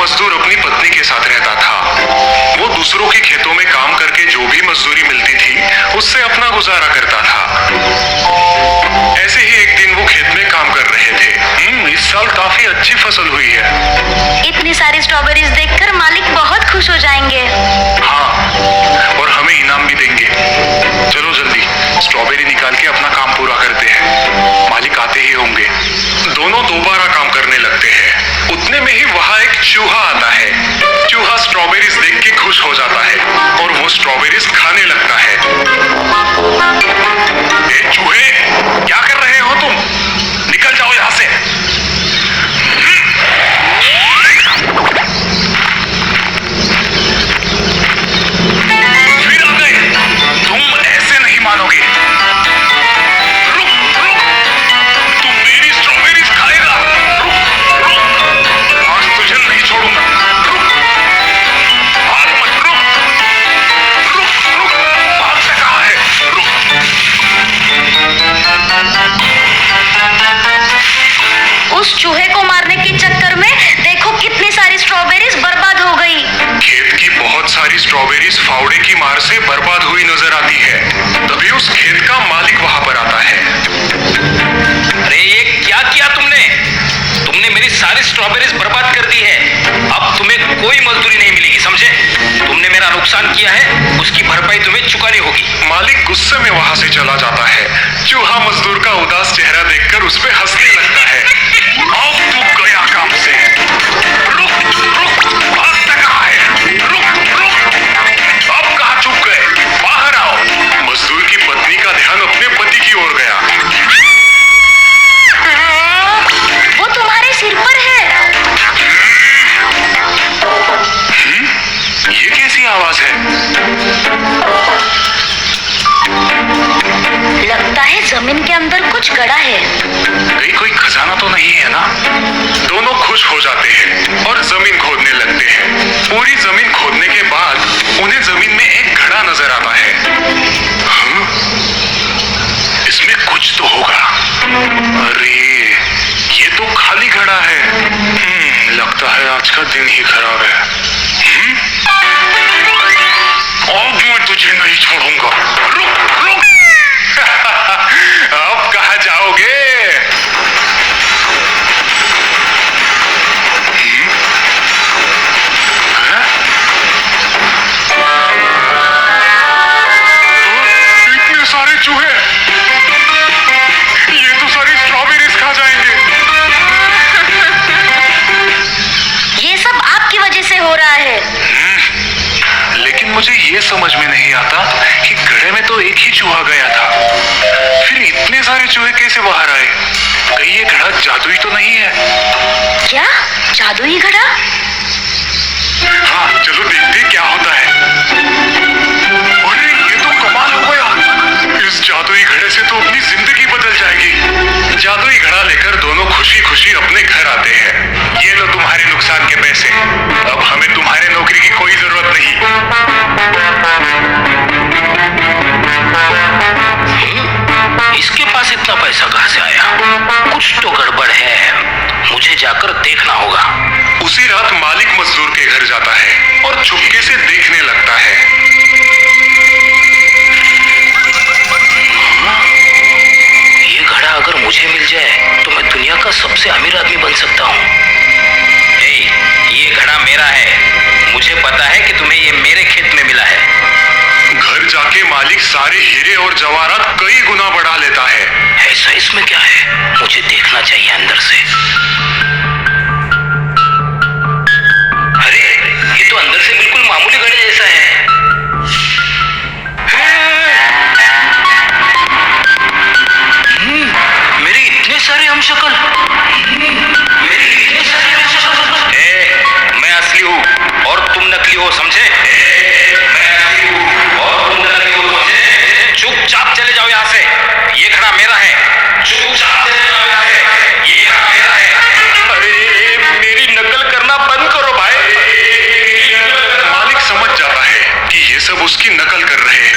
मजदूर अपनी पत्नी के साथ रहता था। वो दूसरों के खेतों में काम करके जो भी मजदूरी मिलती थी उससे अपना गुजारा करता था। ऐसे ही एक दिन वो खेत में काम कर रहे थे। इस साल काफी अच्छी फसल हुई है। इतनी सारी स्ट्रॉबेरीज देखकर मालिक बहुत खुश हो जाएंगे। हाँ, और हमें इनाम भी देंगे। चलो जल्दी स्ट्रॉबेरी निकाल के अपना काम पूरा करते हैं, मालिक आते ही होंगे। दोनों दोबारा काम करने लगते हैं। उतने में ही वहाँ एक चूहा आता है। चूहा स्ट्रॉबेरीज देख के खुश हो जाता है और वो स्ट्रॉबेरीज खाने लगता है। ए चूहे, क्या कर रहे हो तुम? निकल जाओ यहाँ से। फिर आ गए, तुम ऐसे नहीं मानोगे। रुक रुक, तुम मेरी स्ट्रॉबेरीज खाएगा। रुक रुक, आज तुझे नहीं छोड़ूंगा। रुक, भाग मत। रुक रुक रुक, भागता कहाँ है? रुक। उस चूहे को मारने के चक्कर में देखो कितनी सारी स्ट्रॉबेरीज बर्बाद हो गई। खेत की बहुत सारी स्ट्रॉबेरीज फावड़े की मार से बर्बाद हुई नजर आती है। तभी उस खेत का मालिक वहां पर आता है। अरे ये क्या किया तुमने? तुमने मेरी सारी स्ट्रॉबेरीज बर्बाद कर दी है। अब तुम्हें कोई मजदूरी नहीं मिलेगी, समझे? तुमने मेरा नुकसान किया है, उसकी भरपाई तुम्हें चुकानी होगी। मालिक गुस्से में वहां से चला जाता है। चूहा मजदूर का उदास चेहरा देखकर उस पे हंसने लगता है। अब तू गया काम से। रुक रुक, भागता कहाँ है? रुक रुक, अब कहाँ छुप गए? बाहर आओ। मजदूर की पत्नी का ध्यान अपने पति की ओर गया। वो तुम्हारे सिर पर है। ये कैसी आवाज है? लगता है जमीन के अंदर कुछ गड़ा है। कहीं कोई खजाना तो नहीं है ना? दोनों खुश हो जाते हैं और जमीन खोदने लगते हैं। पूरी जमीन खोदने के बाद उन्हें जमीन में एक घड़ा नजर आता है। हाँ? इसमें कुछ तो होगा। अरे ये तो खाली घड़ा है। लगता है आज का दिन ही खराब है। अब मैं तुझे नहीं छोड़ूंगा। रुक रुक। अब कहाँ जाओगे? हाँ? इतने सारे चूहे, ये तो सारी स्ट्रॉबेरीज खा जाएंगे। ये सब आपकी वजह से हो रहा है। लेकिन मुझे ये समझ में नहीं आता कि घड़े में तो एक ही चूहा गया था, फिर इतने सारे चूहे कैसे बाहर आए? कहीं ये घड़ा जादुई तो नहीं है? क्या जादुई घड़ा? हाँ चलो देखते क्या होता है। अरे ये तो कमाल हो गया। इस जादुई घड़े से तो अपनी जिंदगी बदल जाएगी। जादुई घड़ा लेकर दोनों खुशी खुशी अपने घर आते हैं। ये लो तुम्हारे नुकसान के पैसे। अब हमें तुम्हारे नौकरी की कोई जरूरत नहीं। इसके पास इतना पैसा कहाँ से आया? कुछ तो गड़बड़ है, मुझे जाकर देखना होगा। उसी रात मालिक मजदूर के घर जाता है और चुपके से देखने लगता है। ये घड़ा अगर मुझे मिल जाए तो मैं दुनिया का सबसे अमीर आदमी बन सकता हूँ। ये घड़ा मेरा है। मुझे पता है कि तुम्हें ये मेरे खेत में मिला है। घर जाके मालिक सारे हीरे और जवाहरात कई गुना बढ़ा लेता है। ऐसा इसमें क्या है? मुझे देखना चाहिए अंदर से। अरे ये तो अंदर से बिल्कुल मामूली घड़े जैसा है। मेरे इतने सारे हमशक्ल। मैं असली हूँ और तुम नकली हो, समझे? मैं असली हूँ और तुम नकली हो, समझे? चुपचाप चले जाओ यहाँ से। ये घड़ा मेरा है। चुपचाप चले जाओ यहाँ से। ये घड़ा मेरा है। अरे मेरी नकल करना बंद करो भाई। मालिक समझ जाता है कि ये सब उसकी नकल कर रहे हैं।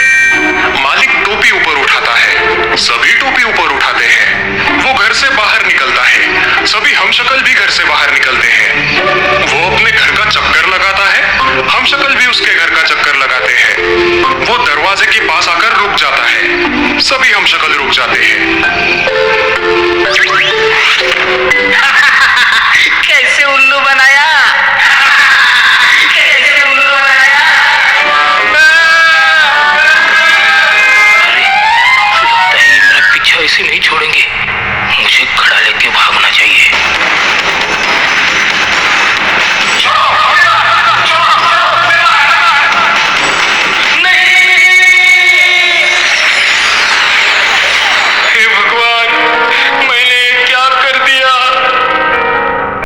मालिक टोपी ऊपर उठाता है। सभी टोपी ऊपर उठाते हैं। वो घर से बाहर निकलता है। सभी हमशक्ल भी घर से बाहर निकलते हैं। वो अपने घर का हम शक्ल रुक जाते हैं।